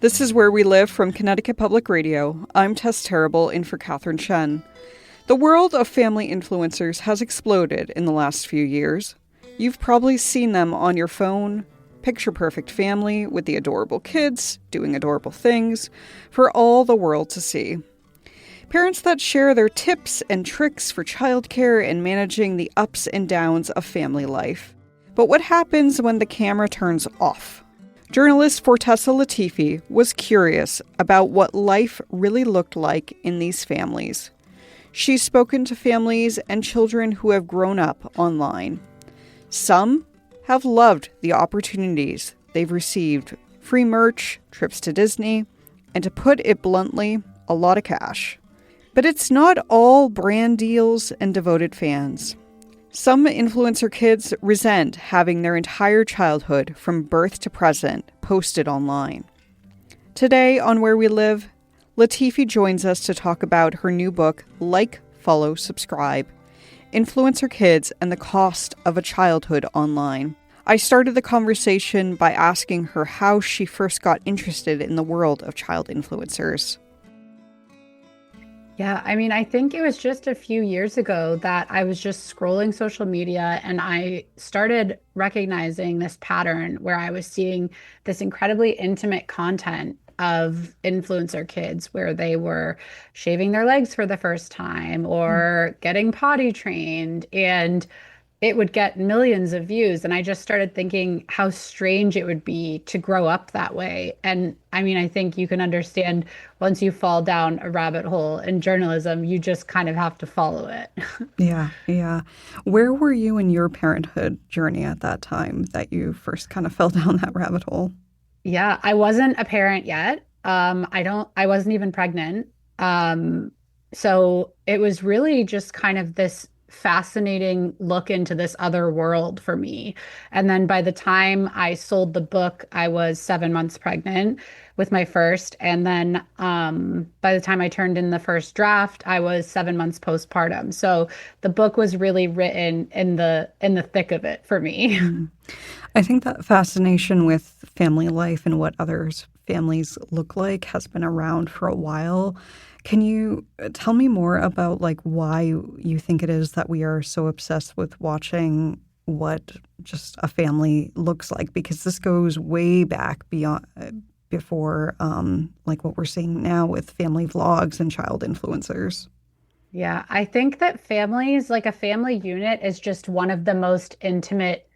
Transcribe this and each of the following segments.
This is Where We Live from Connecticut Public Radio. I'm Tess Terrible in for Catherine Shen. The world of family influencers has exploded in the last few years. You've probably seen them on your phone, picture-perfect family with the adorable kids doing adorable things for all the world to see. Parents that share their tips and tricks for childcare and managing the ups and downs of family life. But what happens when the camera turns off? Journalist Fortesa Latifi was curious about what life really looked like in these families. She's spoken to families and children who have grown up online. Some have loved the opportunities they've received, free merch, trips to Disney, and to put it bluntly, a lot of cash. But it's not all brand deals and devoted fans. Some influencer kids resent having their entire childhood from birth to present posted online. Today on Where We Live, Latifi joins us to talk about her new book, Like, Follow, Subscribe, Influencer Kids and the Cost of a Childhood Online. I started the conversation by asking her how she first got interested in the world of child influencers. Yeah, I think it was just a few years ago that I was just scrolling social media and I started recognizing this pattern where I was seeing this incredibly intimate content of influencer kids where they were shaving their legs for the first time or getting potty trained, and it would get millions of views. And I just started thinking how strange it would be to grow up that way. And I think you can understand once you fall down a rabbit hole in journalism, you just kind of have to follow it. Yeah. Where were you in your parenthood journey at that time that you first kind of fell down that rabbit hole? Yeah, I wasn't a parent yet. I wasn't even pregnant. So it was really just kind of this fascinating look into this other world for me. And then by the time I sold the book, I was 7 months pregnant with my first. And then by the time I turned in the first draft, I was 7 months postpartum. So the book was really written in the thick of it for me. I think that fascination with family life and what others' families look like has been around for a while. Can you tell me more about why you think it is that we are so obsessed with watching what just a family looks like? Because this goes way back before what we're seeing now with family vlogs and child influencers. Yeah, I think that families, like a family unit, is just one of the most intimate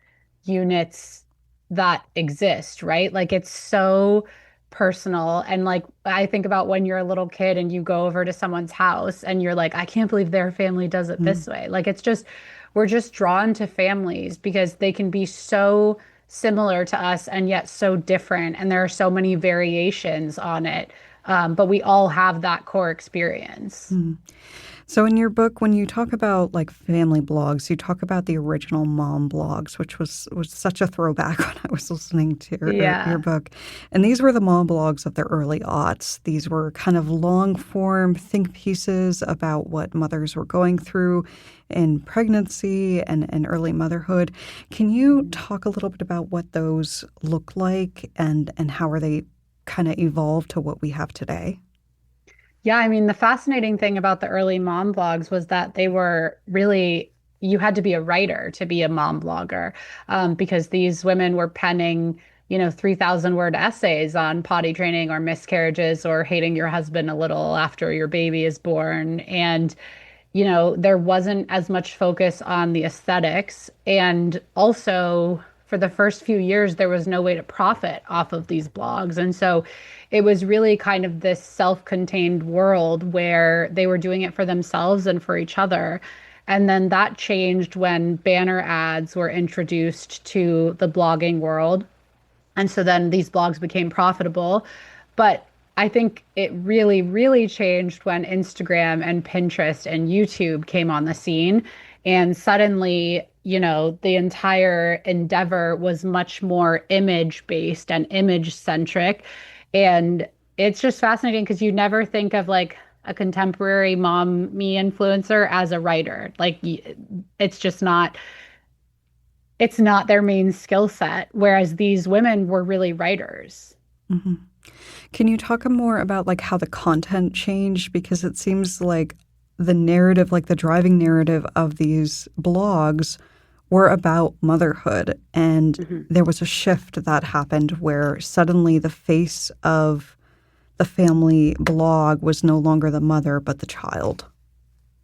units that exist, right? Like it's so personal. And I think about when you're a little kid and you go over to someone's house and you're like, I can't believe their family does it this way. Like it's just, we're just drawn to families because they can be so similar to us and yet so different. And there are so many variations on it. But we all have that core experience. So in your book, when you talk about family blogs, you talk about the original mom blogs, which was such a throwback when I was listening to your book. And these were the mom blogs of the early aughts. These were kind of long form think pieces about what mothers were going through in pregnancy and early motherhood. Can you talk a little bit about what those look like and how are they kind of evolved to what we have today? Yeah, the fascinating thing about the early mom blogs was that they were really, you had to be a writer to be a mom blogger, because these women were penning, 3,000 word essays on potty training or miscarriages or hating your husband a little after your baby is born. And, there wasn't as much focus on the aesthetics. And also, for the first few years, there was no way to profit off of these blogs. And so it was really kind of this self-contained world where they were doing it for themselves and for each other. And then that changed when banner ads were introduced to the blogging world. And so then these blogs became profitable. But I think it really, really changed when Instagram and Pinterest and YouTube came on the scene. And suddenly, the entire endeavor was much more image-based and image-centric. And it's just fascinating because you never think of a contemporary me influencer as a writer. It's just not, it's not their main skill set. Whereas these women were really writers. Mm-hmm. Can you talk more about like how the content changed? Because it seems like the narrative, like the driving narrative of these blogs were about motherhood. And Mhm. there was a shift that happened where suddenly the face of the family blog was no longer the mother, but the child.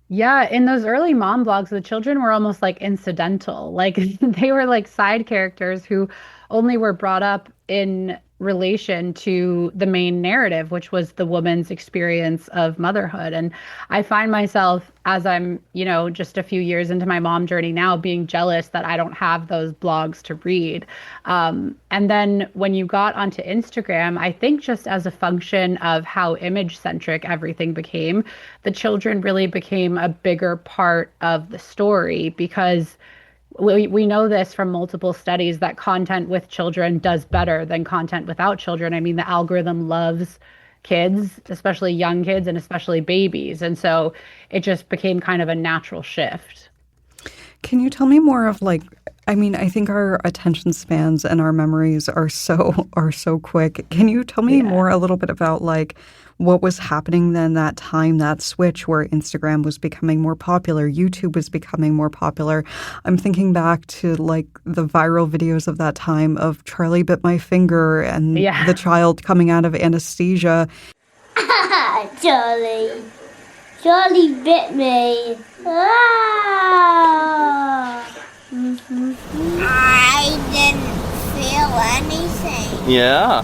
Yeah, in those early mom blogs, the children were almost like incidental. Like they were like side characters who only were brought up in relation to the main narrative, which was the woman's experience of motherhood. And I find myself, as I'm, just a few years into my mom journey now, being jealous that I don't have those blogs to read. And then when you got onto Instagram, I think just as a function of how image centric everything became, the children really became a bigger part of the story because we know this from multiple studies that content with children does better than content without children. I mean, the algorithm loves kids, especially young kids and especially babies. And so it just became kind of a natural shift. Can you tell me more of like, I mean, I think our attention spans and our memories are so quick. Can you tell me Yeah. more a little bit about like what was happening then that time, that switch where Instagram was becoming more popular, YouTube was becoming more popular? I'm thinking back to like the viral videos of that time of Charlie bit my finger and the Yeah. child coming out of anesthesia. Charlie. Charlie bit me. Ah! I didn't feel anything. Yeah,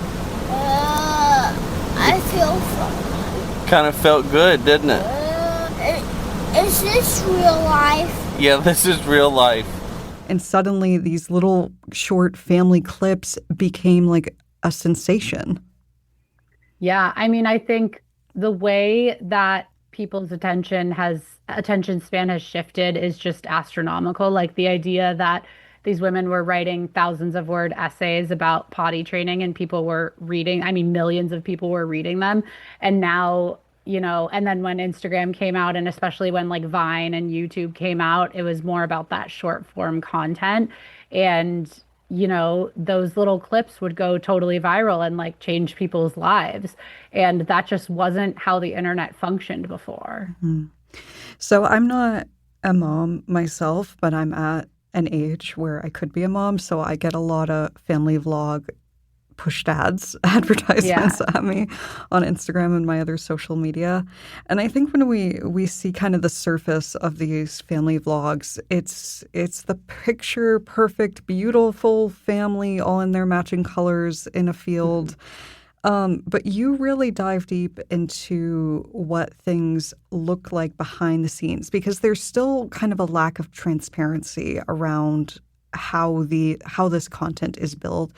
I feel fine. kind of felt good, didn't it? Is this real life? Yeah, this is real life. And suddenly these little short family clips became like a sensation. Yeah, I mean, I think the way that people's attention span has shifted is just astronomical. Like the idea that these women were writing thousands of word essays about potty training and people were reading, I mean, millions of people were reading them. And now, and then when Instagram came out, and especially when like Vine and YouTube came out, it was more about that short form content. And those little clips would go totally viral and like change people's lives. And that just wasn't how the internet functioned before. So I'm not a mom myself, but I'm at an age where I could be a mom. So I get a lot of family vlog pushed ads, Yeah. advertisements at me on Instagram and my other social media. And I think when we see kind of the surface of these family vlogs, it's the picture perfect, beautiful family all in their matching colors in a field. But you really dive deep into what things look like behind the scenes because there's still kind of a lack of transparency around how this content is built.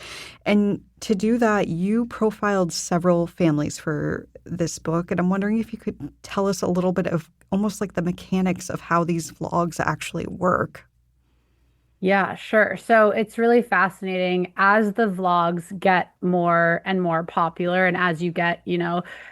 And to do that, you profiled several families for this book. And I'm wondering if you could tell us a little bit of almost like the mechanics of how these vlogs actually work. Yeah, sure. So it's really fascinating as the vlogs get more and more popular, and as you get,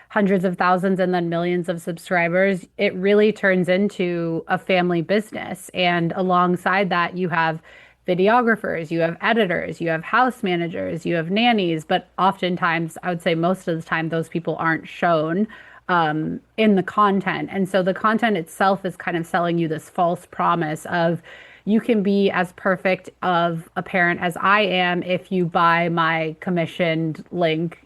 hundreds of thousands and then millions of subscribers, it really turns into a family business. And alongside that, you have videographers, you have editors, you have house managers, you have nannies, but oftentimes, I would say most of the time, those people aren't shown in the content. And so the content itself is kind of selling you this false promise of you can be as perfect of a parent as I am if you buy my commissioned link,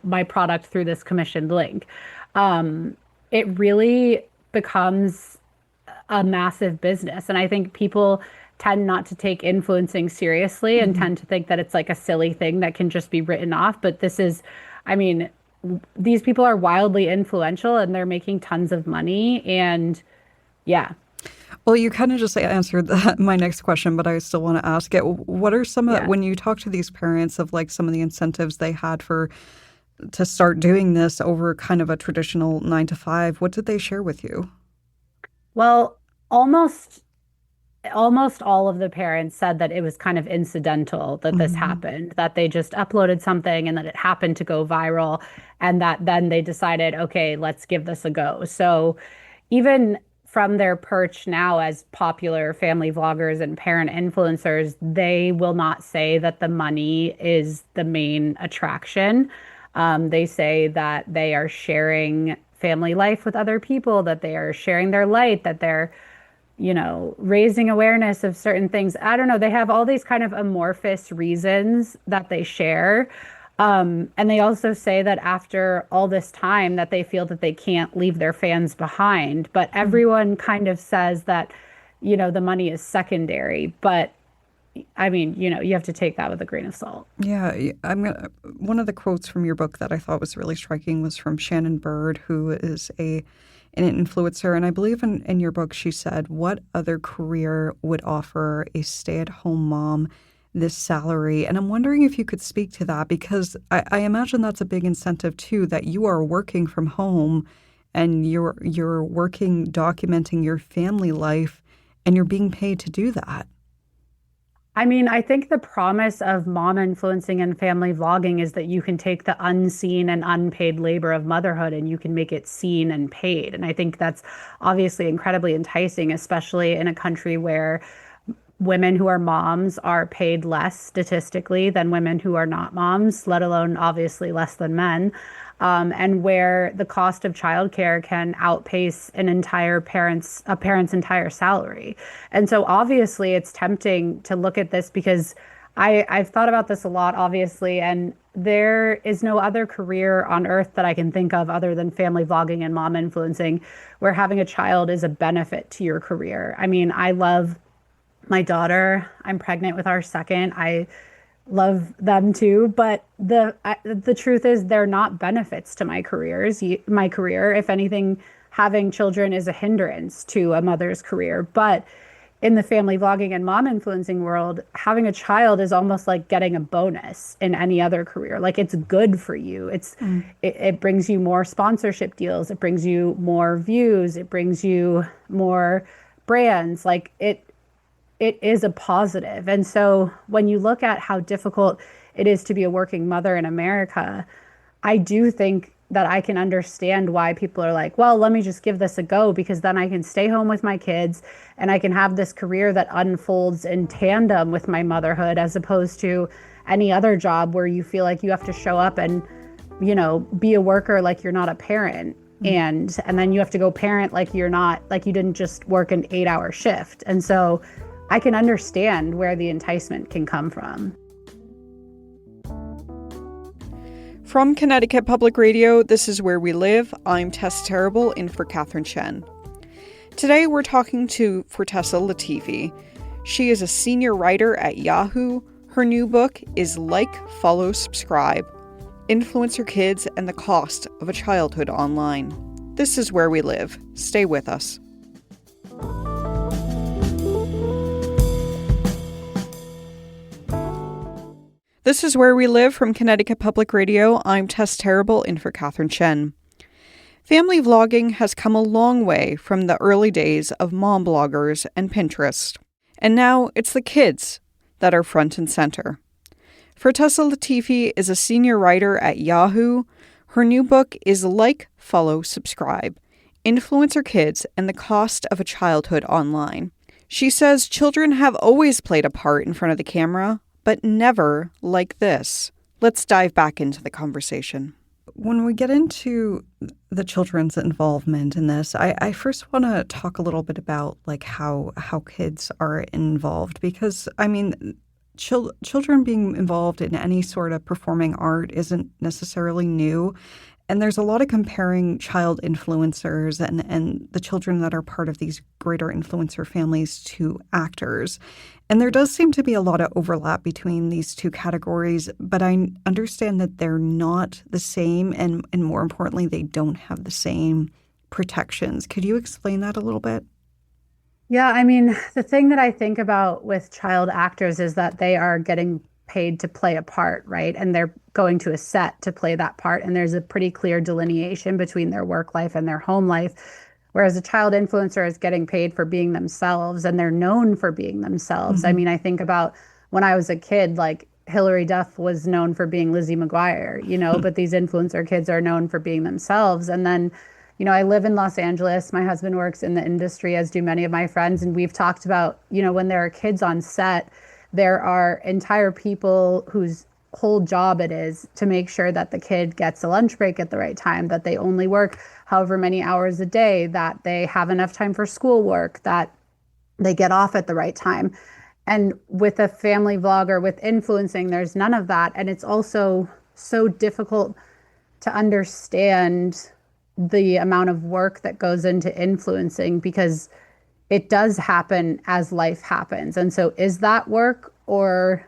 my product through this commissioned link. It really becomes a massive business. And I think people tend not to take influencing seriously and tend to think that it's like a silly thing that can just be written off. But I mean, these people are wildly influential and they're making tons of money. And yeah. Well, you kind of just answered my next question, but I still want to ask it. What are some of, Yeah. when you talk to these parents of like some of the incentives they had to start doing this over kind of a traditional 9 to 5, what did they share with you? Well, almost all of the parents said that it was kind of incidental that this Mhm. happened, that they just uploaded something and that it happened to go viral, and that then they decided, okay, let's give this a go. So even from their perch now as popular family vloggers and parent influencers, they will not say that the money is the main attraction. They say that they are sharing family life with other people, that they are sharing their light, that they're, raising awareness of certain things. I don't know. They have all these kind of amorphous reasons that they share. And they also say that after all this time that they feel that they can't leave their fans behind. But everyone kind of says that, the money is secondary. But I mean, you have to take that with a grain of salt. Yeah, one of the quotes from your book that I thought was really striking was from Shannon Bird, who is an influencer. And I believe in your book, she said, what other career would offer a stay-at-home mom this salary? And I'm wondering if you could speak to that, because I imagine that's a big incentive too, that you are working from home and you're working, documenting your family life, and you're being paid to do that. I mean, I think the promise of mom influencing and family vlogging is that you can take the unseen and unpaid labor of motherhood and you can make it seen and paid. And I think that's obviously incredibly enticing, especially in a country where women who are moms are paid less statistically than women who are not moms, let alone obviously less than men. And where the cost of childcare can outpace a parent's entire salary. And so obviously it's tempting to look at this because I've thought about this a lot, obviously, and there is no other career on earth that I can think of other than family vlogging and mom influencing, where having a child is a benefit to your career. I mean, I love my daughter. I'm pregnant with our second. I love them too, but the truth is they're not benefits to my career. If anything, having children is a hindrance to a mother's career. But in the family vlogging and mom influencing world, having a child is almost like getting a bonus in any other career. Like, it's good for you. It brings you more sponsorship deals. It brings you more views. It brings you more brands. Like, it is a positive. And so when you look at how difficult it is to be a working mother in America, I do think that I can understand why people are like, well, let me just give this a go, because then I can stay home with my kids and I can have this career that unfolds in tandem with my motherhood, as opposed to any other job where you feel like you have to show up and, be a worker like you're not a parent. And then you have to go parent like you didn't just work an 8-hour shift. And so I can understand where the enticement can come from. From Connecticut Public Radio, this is Where We Live. I'm Tess Terrible, in for Catherine Shen. Today we're talking to Fortesa Latifi. She is a senior writer at Yahoo. Her new book is Like, Follow, Subscribe: Influencer Kids and the Cost of a Childhood Online. This is Where We Live. Stay with us. This is Where We Live from Connecticut Public Radio. I'm Tess Terrible, in for Catherine Shen. Family vlogging has come a long way from the early days of mom bloggers and Pinterest. And now it's the kids that are front and center. Fortesa Latifi is a senior writer at Yahoo. Her new book is Like, Follow, Subscribe: Influencer Kids and the Cost of a Childhood Online. She says children have always played a part in front of the camera, but never like this. Let's dive back into the conversation. When we get into the children's involvement in this, I first want to talk a little bit about like how kids are involved, because I mean, children being involved in any sort of performing art isn't necessarily new. And there's a lot of comparing child influencers and the children that are part of these greater influencer families to actors. And there does seem to be a lot of overlap between these two categories, but I understand that they're not the same, and more importantly, they don't have the same protections. Could you explain that a little bit? Yeah, I mean, the thing that I think about with child actors is that they are getting paid to play a part, right? And they're going to a set to play that part. And there's a pretty clear delineation between their work life and their home life. Whereas a child influencer is getting paid for being themselves, and they're known for being themselves. I mean, I think about when I was a kid, like Hilary Duff was known for being Lizzie McGuire, but these influencer kids are known for being themselves. And then, I live in Los Angeles. My husband works in the industry, as do many of my friends. And we've talked about, when there are kids on set, there are entire people whose whole job it is to make sure that the kid gets a lunch break at the right time, that they only work however many hours a day, that they have enough time for schoolwork, that they get off at the right time. And with a family vlogger, with influencing, there's none of that. And it's also so difficult to understand the amount of work that goes into influencing because it does happen as life happens. And so is that work or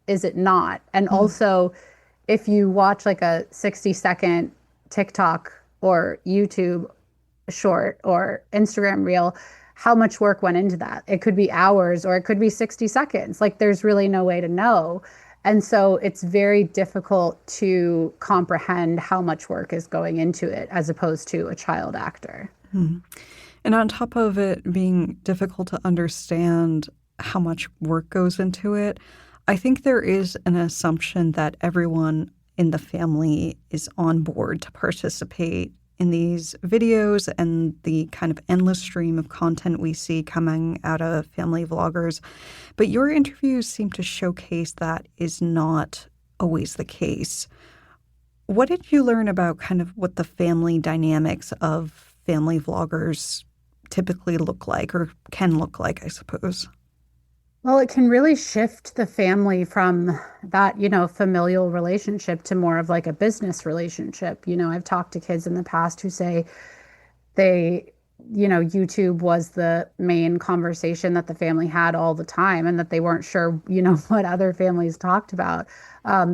is it not? And also, if you watch like a 60-second TikTok or YouTube short or Instagram reel, how much work went into that? It could be hours or it could be 60 seconds. Like there's really no way to know. And so it's very difficult to comprehend how much work is going into it as opposed to a child actor. And on top of it being difficult to understand how much work goes into it, I think there is an assumption that everyone in the family is on board to participate in these videos and the kind of endless stream of content we see coming out of family vloggers. But your interviews seem to showcase that is not always the case. What did you learn about kind of what the family dynamics of family vloggers typically look like or can look like, I suppose? Well, it can really shift the family from that, familial relationship to more of like a business relationship. I've talked to kids in the past who say they, YouTube was the main conversation that the family had all the time and that they weren't sure, what other families talked about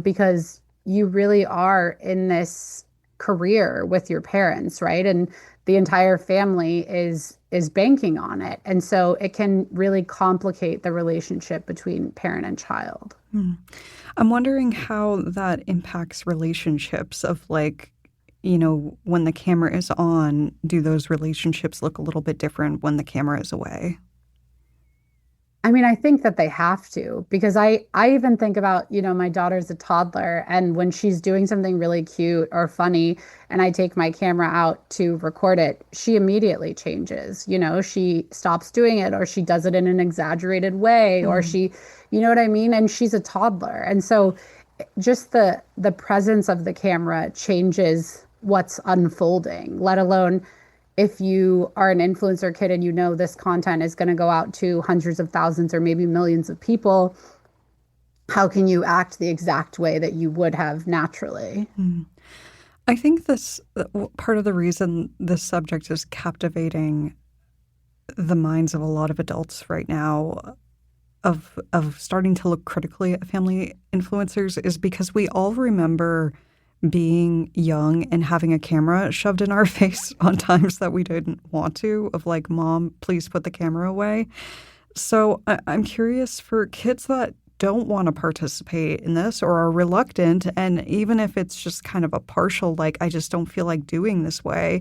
because you really are in this career with your parents, right? And the entire family is banking on it. And so it can really complicate the relationship between parent and child. I'm wondering how that impacts relationships of like, when the camera is on, do those relationships look a little bit different when the camera is away? I mean, I think that they have to because I even think about, my daughter's a toddler and when she's doing something really cute or funny and I take my camera out to record it, she immediately changes. She stops doing it or she does it in an exaggerated way or she, you know what I mean? And she's a toddler. And so just the presence of the camera changes what's unfolding, let alone if you are an influencer kid and this content is going to go out to hundreds of thousands or maybe millions of people, how can you act the exact way that you would have naturally? I think this part of the reason this subject is captivating the minds of a lot of adults right now of starting to look critically at family influencers is because we all remember being young and having a camera shoved in our face on times that we didn't want to, of like, Mom, please put the camera away. So I'm curious for kids that don't want to participate in this or are reluctant, and even if it's just kind of a partial, like, I just don't feel like doing this way,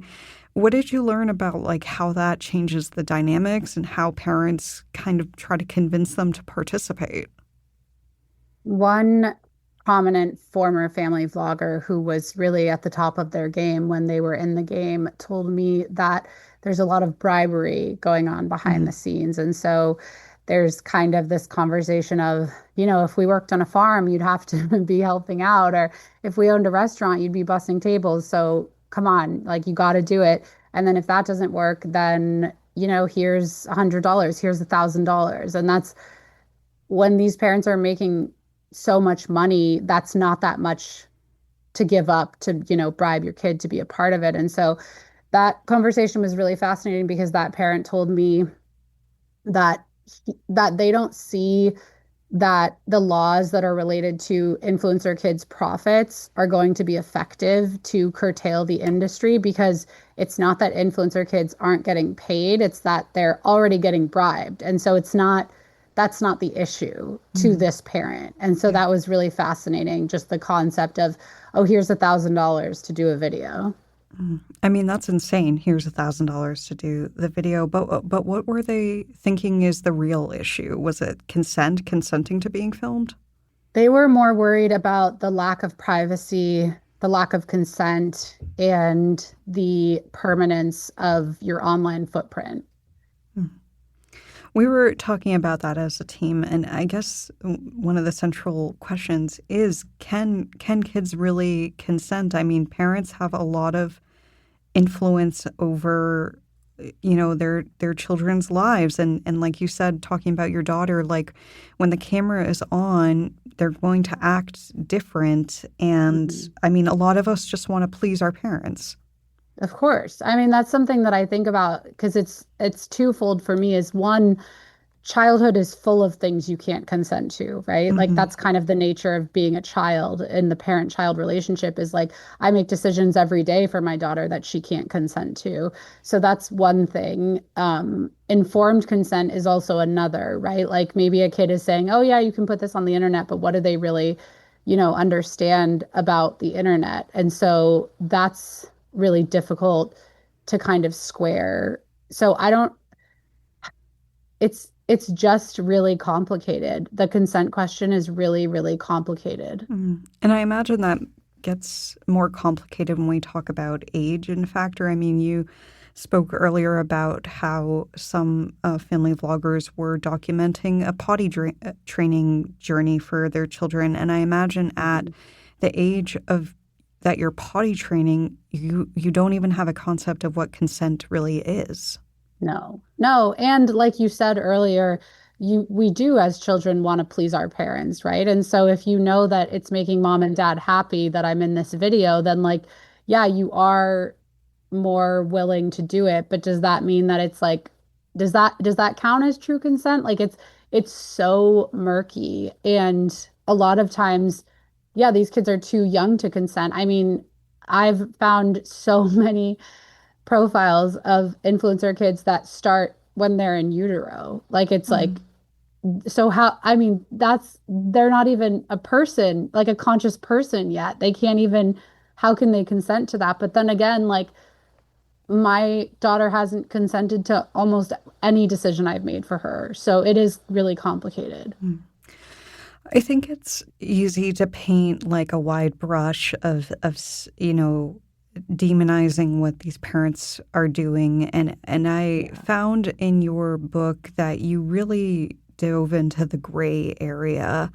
what did you learn about like how that changes the dynamics and how parents kind of try to convince them to participate? One prominent former family vlogger who was really at the top of their game when they were in the game told me that there's a lot of bribery going on behind the scenes. And so there's kind of this conversation of, if we worked on a farm, you'd have to be helping out, or if we owned a restaurant, you'd be bussing tables. So come on, like you got to do it. And then if that doesn't work, then, here's $100, here's $1,000. And that's when these parents are making so much money, that's not that much to give up to, bribe your kid to be a part of it. And so that conversation was really fascinating because that parent told me that they don't see that the laws that are related to influencer kids' profits are going to be effective to curtail the industry because it's not that influencer kids aren't getting paid, it's that they're already getting bribed. And so that's not the issue to this parent. And so that was really fascinating, just the concept of, oh, here's $1,000 to do a video. I mean, that's insane. Here's $1,000 to do the video. But what were they thinking is the real issue? Was it consenting to being filmed? They were more worried about the lack of privacy, the lack of consent, and the permanence of your online footprint. We were talking about that as a team, and I guess one of the central questions is can kids really consent? I mean, parents have a lot of influence over their children's lives, and like you said, talking about your daughter, like when the camera is on, they're going to act different, and I mean, a lot of us just want to please our parents. Of course. I mean, that's something that I think about because it's twofold for me is one, childhood is full of things you can't consent to, right? Like Hmm. that's kind of the nature of being a child in the parent-child relationship is like I make decisions every day for my daughter that she can't consent to. So that's one thing. Informed consent is also another, right? Like maybe a kid is saying, "Oh yeah, you can put this on the internet," but what do they really, understand about the internet? And so that's really difficult to kind of square. So I don't it's just really complicated. The consent question is really, really complicated. And I imagine that gets more complicated when we talk about age and factor. I mean, you spoke earlier about how some family vloggers were documenting a training journey for their children. And I imagine at the age of that you're potty training, you don't even have a concept of what consent really is. No, no. And like you said earlier, we do as children want to please our parents, right? And so if you know that it's making mom and dad happy that I'm in this video, then like, yeah, you are more willing to do it. But does that mean that it's like, does that count as true consent? Like it's so murky. And a lot of times, yeah, these kids are too young to consent. I mean, I've found so many profiles of influencer kids that start when they're in utero. Like it's like, Mm. so how, I mean, they're not even a person, like a conscious person yet. They can't even, how can they consent to that? But then again, like my daughter hasn't consented to almost any decision I've made for her. So it is really complicated. I think it's easy to paint like a wide brush of demonizing what these parents are doing, and I Yeah. found in your book that you really dove into the gray area.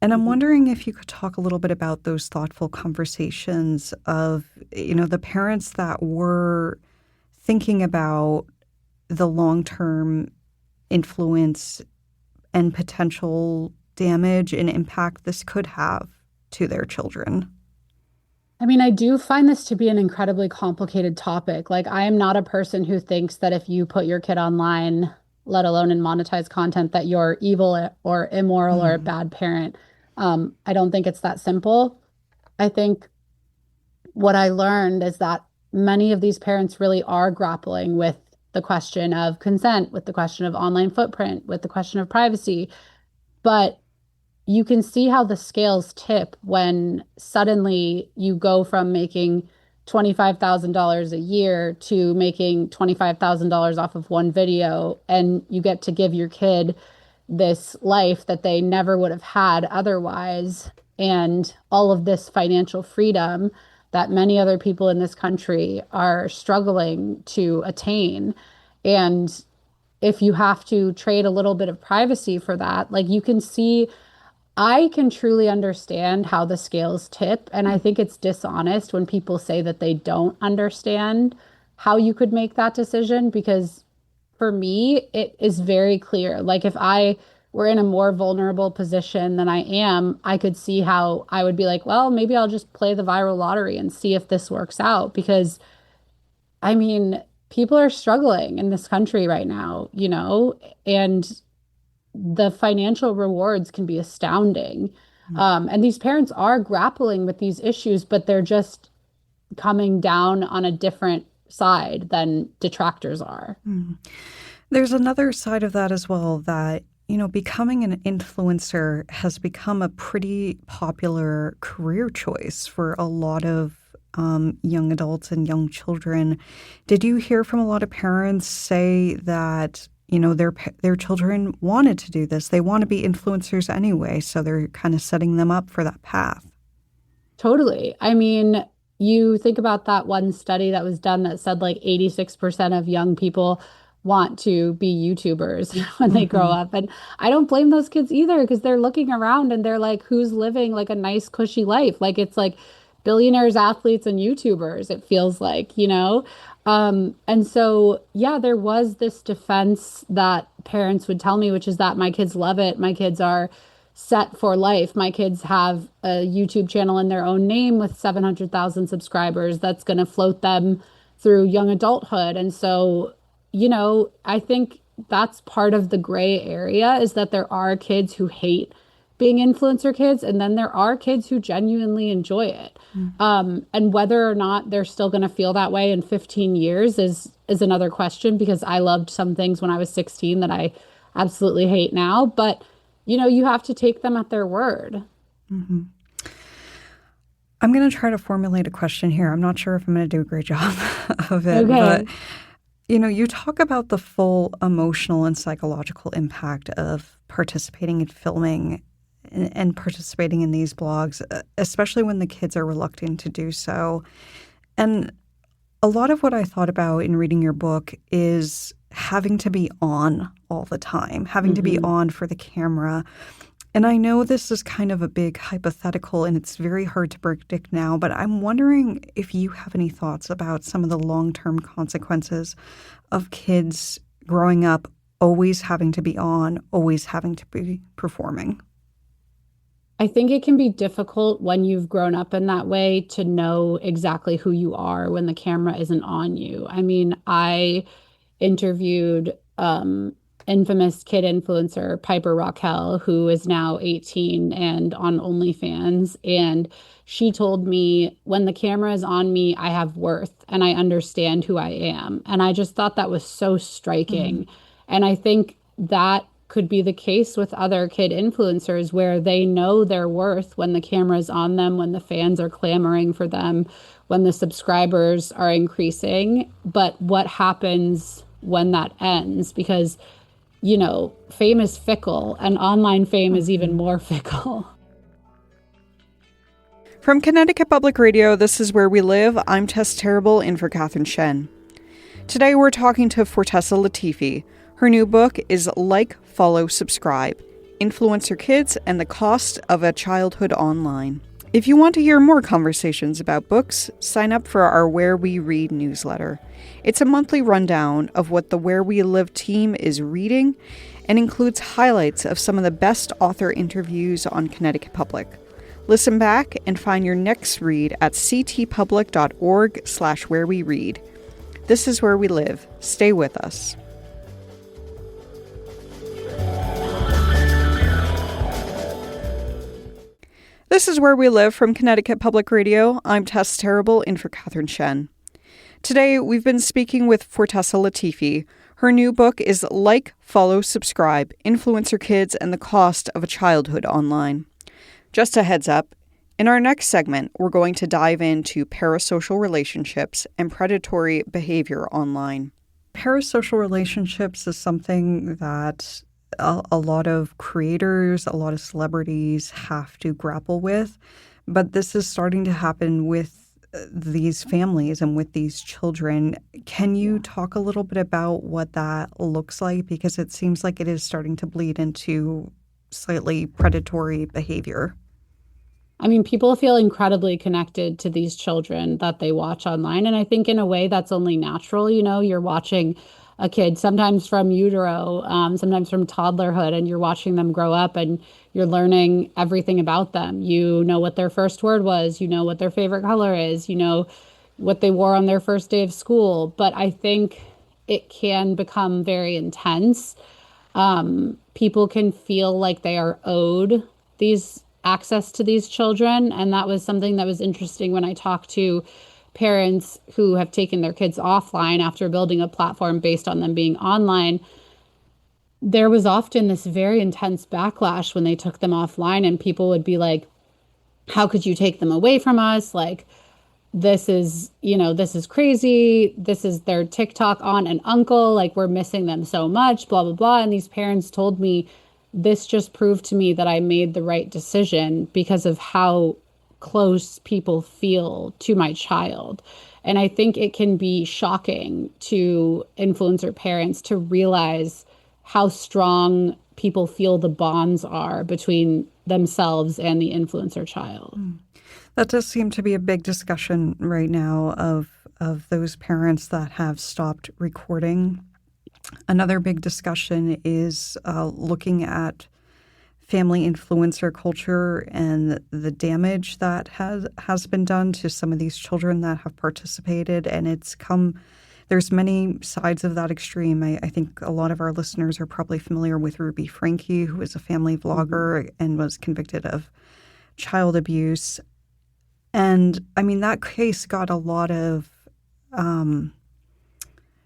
And I'm Mhm. wondering if you could talk a little bit about those thoughtful conversations of, the parents that were thinking about the long-term influence and potential damage and impact this could have to their children. I mean, I do find this to be an incredibly complicated topic. Like, I am not a person who thinks that if you put your kid online, let alone in monetized content, that you're evil or immoral or a Mm. bad parent. I don't think it's that simple. I think what I learned is that many of these parents really are grappling with the question of consent, with the question of online footprint, with the question of privacy. But you can see how the scales tip when suddenly you go from making $25,000 a year to making $25,000 off of one video, and you get to give your kid this life that they never would have had otherwise, and all of this financial freedom that many other people in this country are struggling to attain. And if you have to trade a little bit of privacy for that, like you can see I can truly understand how the scales tip, and I think it's dishonest when people say that they don't understand how you could make that decision because for me, it is very clear. Like if I were in a more vulnerable position than I am, I could see how I would be like, well, maybe I'll just play the viral lottery and see if this works out because I mean, people are struggling in this country right now, and the financial rewards can be astounding. And these parents are grappling with these issues, but they're just coming down on a different side than detractors are. Mm. There's another side of that as well that, becoming an influencer has become a pretty popular career choice for a lot of young adults and young children. Did you hear from a lot of parents say that, their children wanted to do this? They want to be influencers anyway, so they're kind of setting them up for that path. Totally. I mean, you think about that one study that was done that said like 86% of young people want to be YouTubers when they grow up. And I don't blame those kids either because they're looking around and they're like, who's living like a nice, cushy life? Like it's like billionaires, athletes, and YouTubers, it feels like, you know? And so, yeah, there was this defense that parents would tell me, which is that my kids love it. My kids are set for life. My kids have a YouTube channel in their own name with 700,000 subscribers that's going to float them through young adulthood. And so, I think that's part of the gray area is that there are kids who hate being influencer kids, and then there are kids who genuinely enjoy it. And whether or not they're still going to feel that way in 15 years is another question because I loved some things when I was 16 that I absolutely hate now. But you have to take them at their word. Mm-hmm. I'm going to try to formulate a question here. I'm not sure if I'm going to do a great job of it, Okay. but you talk about the full emotional and psychological impact of participating in filming and participating in these blogs, especially when the kids are reluctant to do so. And a lot of what I thought about in reading your book is having to be on all the time, having to be on for the camera. And I know this is kind of a big hypothetical and it's very hard to predict now, but I'm wondering if you have any thoughts about some of the long-term consequences of kids growing up always having to be on, always having to be performing. I think it can be difficult when you've grown up in that way to know exactly who you are when the camera isn't on you. I mean, I interviewed infamous kid influencer Piper Raquel, who is now 18 and on OnlyFans. And she told me, when the camera is on me, I have worth and I understand who I am. And I just thought that was so striking. And I think that could be the case with other kid influencers where they know their worth when the camera's on them, when the fans are clamoring for them, when the subscribers are increasing. But what happens when that ends? Because, fame is fickle and online fame is even more fickle. From Connecticut Public Radio, this is Where We Live. I'm Tess Terrible in for Catherine Shen. Today we're talking to Fortesa Latifi. Her new book is Like, Follow, Subscribe: Influencer Kids and the Cost of a Childhood Online. If you want to hear more conversations about books, sign up for our Where We Read newsletter. It's a monthly rundown of what the Where We Live team is reading and includes highlights of some of the best author interviews on Connecticut Public. Listen back and find your next read at ctpublic.org/whereweread. This is Where We Live. Stay with us. This is Where We Live from Connecticut Public Radio. I'm Tess Terrible in for Catherine Shen. Today, we've been speaking with Fortesa Latifi. Her new book is Like, Follow, Subscribe: Influencer Kids and the Cost of a Childhood Online. Just a heads up, in our next segment, we're going to dive into parasocial relationships and predatory behavior online. Parasocial relationships is something that a lot of creators, a lot of celebrities have to grapple with, but this is starting to happen with these families and with these children. Can you talk a little bit about what that looks like? Because it seems like it is starting to bleed into slightly predatory behavior. I mean, people feel incredibly connected to these children that they watch online. And I think in a way that's only natural. You're watching a kid sometimes from utero, sometimes from toddlerhood, and you're watching them grow up and you're learning everything about them. You know what their first word was, you know what their favorite color is, you know what they wore on their first day of school. But I think it can become very intense. People can feel like they are owed these access to these children. And that was something that was interesting when I talked to parents who have taken their kids offline after building a platform based on them being online. There was often this very intense backlash when they took them offline, and people would be like, how could you take them away from us? Like, this is crazy. This is their TikTok aunt and uncle. Like, we're missing them so much, blah, blah, blah. And these parents told me, this just proved to me that I made the right decision because of how close people feel to my child. And I think it can be shocking to influencer parents to realize how strong people feel the bonds are between themselves and the influencer child. That does seem to be a big discussion right now of those parents that have stopped recording. Another big discussion is looking at family influencer culture and the damage that has been done to some of these children that have participated. And there's many sides of that extreme. I think a lot of our listeners are probably familiar with Ruby Franke, who is a family vlogger and was convicted of child abuse. And I mean, that case got a lot of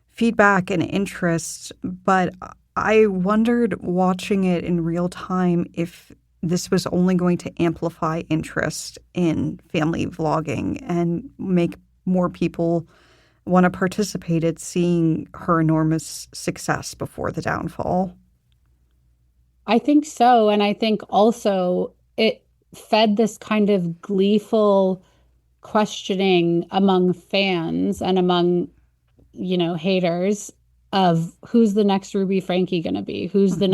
feedback and interest, but I wondered watching it in real time if this was only going to amplify interest in family vlogging and make more people want to participate at seeing her enormous success before the downfall. I think so. And I think also it fed this kind of gleeful questioning among fans and among, haters of who's the next Ruby Franke going to be? Who is the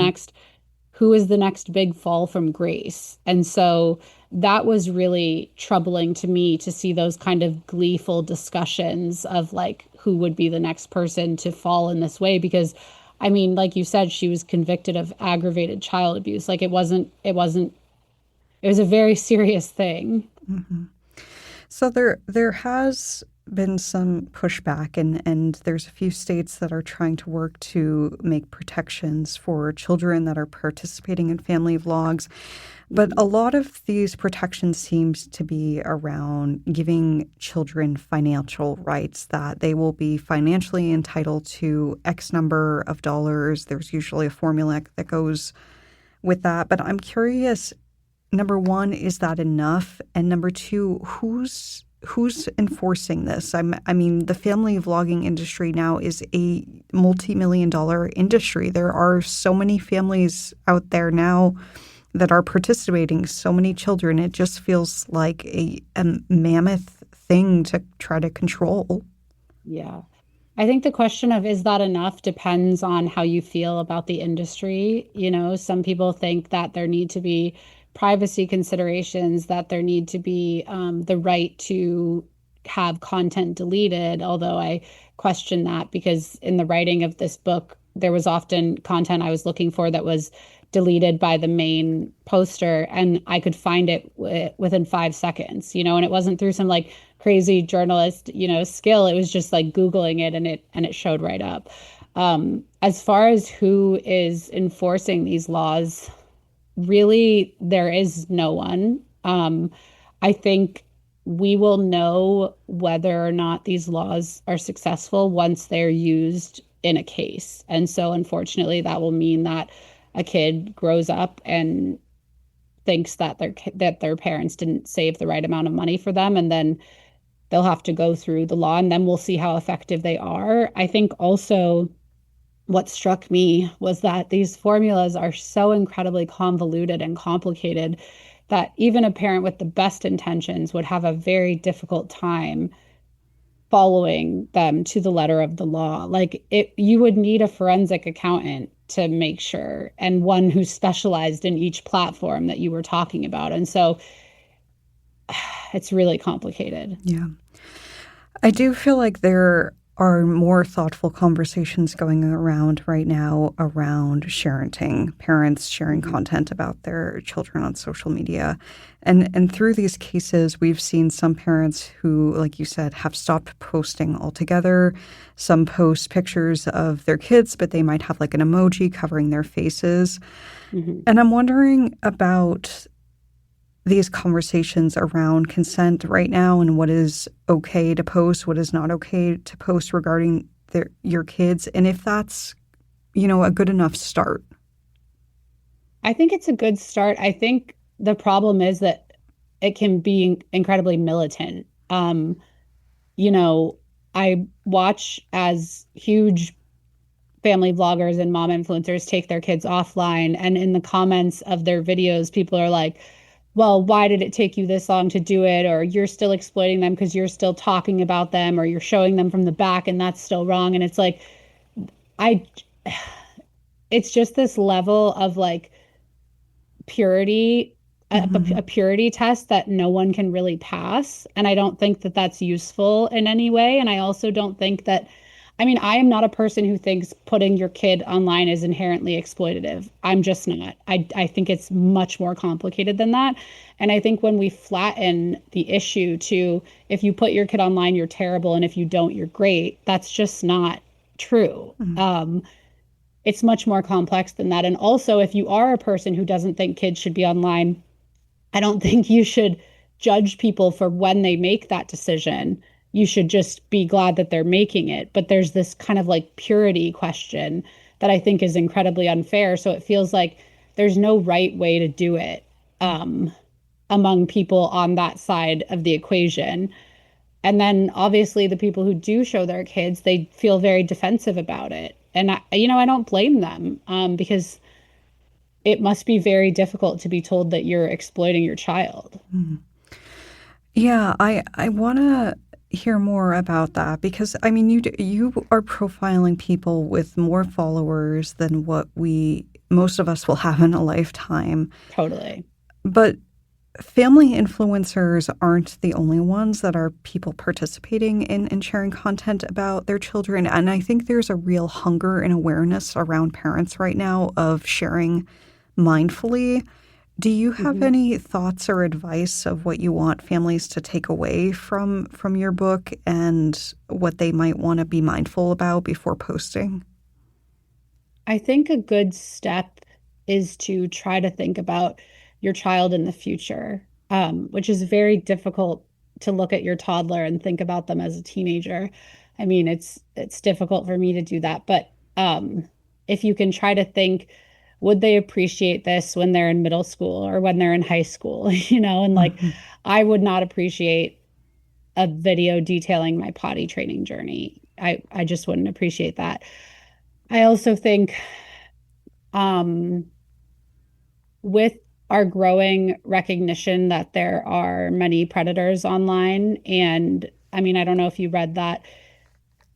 next big fall from grace? And so that was really troubling to me to see those kind of gleeful discussions of like who would be the next person to fall in this way. Because I mean, like you said, she was convicted of aggravated child abuse. Like it was a very serious thing. Mm-hmm. So there has been some pushback, and there's a few states that are trying to work to make protections for children that are participating in family vlogs. But a lot of these protections seems to be around giving children financial rights, that they will be financially entitled to X number of dollars. There's usually a formula that goes with that. But I'm curious, number one, is that enough? And number two, who's enforcing this? I mean, the family vlogging industry now is a multi-million-dollar industry. There are so many families out there now that are participating, so many children. It just feels like a mammoth thing to try to control. Yeah. I think the question of is that enough depends on how you feel about the industry. Some people think that there need to be privacy considerations, that there need to be the right to have content deleted, although I question that because in the writing of this book, there was often content I was looking for that was deleted by the main poster, and I could find it within 5 seconds, and it wasn't through some like crazy journalist, skill. It was just like Googling it and it showed right up. As far as who is enforcing these laws, really, there is no one. I think we will know whether or not these laws are successful once they're used in a case. And so, unfortunately, that will mean that a kid grows up and thinks that their parents didn't save the right amount of money for them, and then they'll have to go through the law, and then we'll see how effective they are. I think also what struck me was that these formulas are so incredibly convoluted and complicated that even a parent with the best intentions would have a very difficult time following them to the letter of the law. Like you would need a forensic accountant to make sure, and one who specialized in each platform that you were talking about. And so it's really complicated. Yeah. I do feel like there are more thoughtful conversations going around right now around parenting, parents sharing content about their children on social media. And through these cases, we've seen some parents who, like you said, have stopped posting altogether. Some post pictures of their kids, but they might have like an emoji covering their faces. Mm-hmm. And I'm wondering about these conversations around consent right now and what is okay to post, what is not okay to post regarding your kids, and if that's, a good enough start. I think it's a good start. I think the problem is that it can be incredibly militant. I watch as huge family vloggers and mom influencers take their kids offline, and in the comments of their videos, people are like, well, why did it take you this long to do it? Or you're still exploiting them because you're still talking about them, or you're showing them from the back and that's still wrong. And it's like, I, it's just this level of like purity, a purity test that no one can really pass. And I don't think that that's useful in any way. And I also don't think that, I mean, I am not a person who thinks putting your kid online is inherently exploitative. I'm just not. I think it's much more complicated than that. And I think when we flatten the issue to if you put your kid online, you're terrible. And if you don't, you're great, that's just not true. It's much more complex than that. And also, if you are a person who doesn't think kids should be online, I don't think you should judge people for when they make that decision. You should just be glad that they're making it. But there's this kind of like purity question that I think is incredibly unfair. So it feels like there's no right way to do it among people on that side of the equation. And then obviously the people who do show their kids, they feel very defensive about it. And I don't blame them because it must be very difficult to be told that you're exploiting your child. Yeah, I want to hear more about that because I mean you are profiling people with more followers than what most of us will have in a lifetime. Totally. But family influencers aren't the only ones that are people participating in sharing content about their children. And I think there's a real hunger and awareness around parents right now of sharing mindfully. Do you have any thoughts or advice of what you want families to take away from your book and what they might want to be mindful about before posting? I think a good step is to try to think about your child in the future, which is very difficult to look at your toddler and think about them as a teenager. I mean, it's difficult for me to do that, but if you can try to think, would they appreciate this when they're in middle school or when they're in high school? And like, I would not appreciate a video detailing my potty training journey. I just wouldn't appreciate that. I also think um, with our growing recognition that there are many predators online, and I mean, I don't know if you read that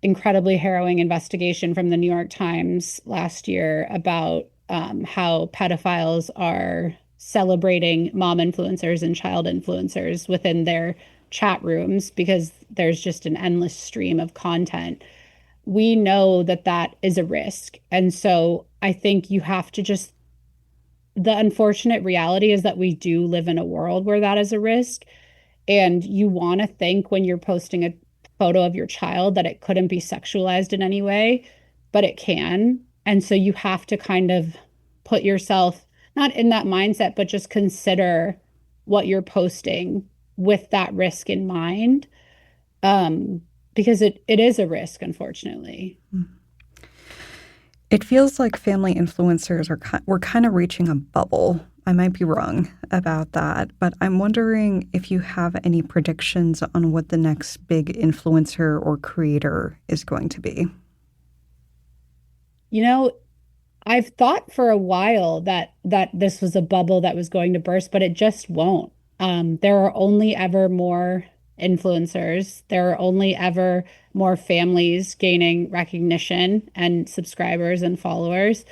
incredibly harrowing investigation from the New York Times last year about how pedophiles are celebrating mom influencers and child influencers within their chat rooms because there's just an endless stream of content. We know that that is a risk. And so I think you have to just, the unfortunate reality is that we do live in a world where that is a risk. And you want to think when you're posting a photo of your child that it couldn't be sexualized in any way, but it can. And so you have to kind of put yourself not in that mindset, but just consider what you're posting with that risk in mind. Because it is a risk, unfortunately. It feels like family influencers we're kind of reaching a bubble. I might be wrong about that, but I'm wondering if you have any predictions on what the next big influencer or creator is going to be. I've thought for a while that this was a bubble that was going to burst, but it just won't. There are only ever more influencers. There are only ever more families gaining recognition and subscribers and followers.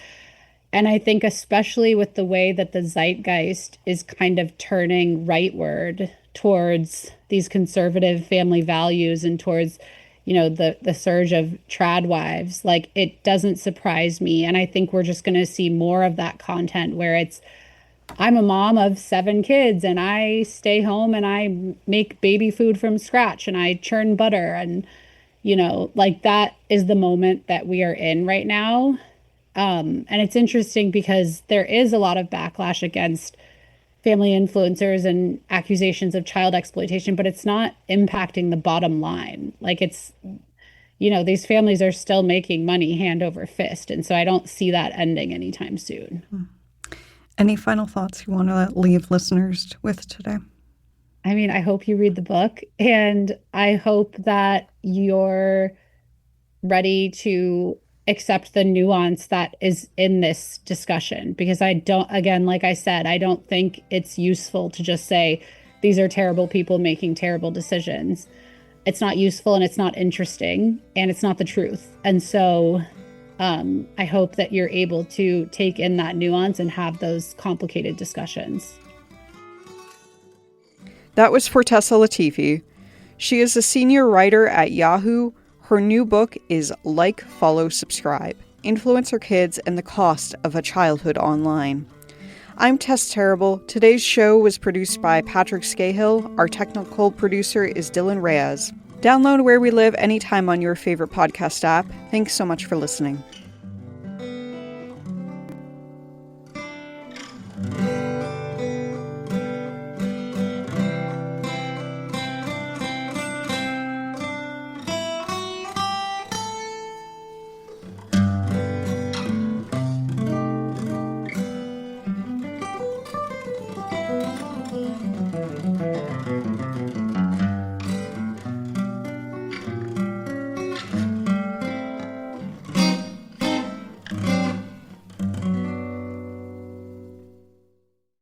And I think especially with the way that the zeitgeist is kind of turning rightward towards these conservative family values and towards, the surge of trad wives, like it doesn't surprise me. And I think we're just going to see more of that content where I'm a mom of 7 kids and I stay home and I make baby food from scratch and I churn butter and, like that is the moment that we are in right now. And it's interesting because there is a lot of backlash against family influencers and accusations of child exploitation, but it's not impacting the bottom line. Like these families are still making money hand over fist. And so I don't see that ending anytime soon. Any final thoughts you want to leave listeners with today? I mean, I hope you read the book and I hope that you're ready to accept the nuance that is in this discussion, because I don't, again, like I said, I don't think it's useful to just say these are terrible people making terrible decisions. It's not useful, and it's not interesting, and it's not the truth. And so I hope that you're able to take in that nuance and have those complicated discussions. That was Fortesa Latifi. She is a senior writer at Yahoo. Her new book is Like, Follow, Subscribe: Influencer Kids and the Cost of a Childhood Online. I'm Tess Terrible. Today's show was produced by Patrick Scahill. Our technical producer is Dylan Reyes. Download Where We Live anytime on your favorite podcast app. Thanks so much for listening.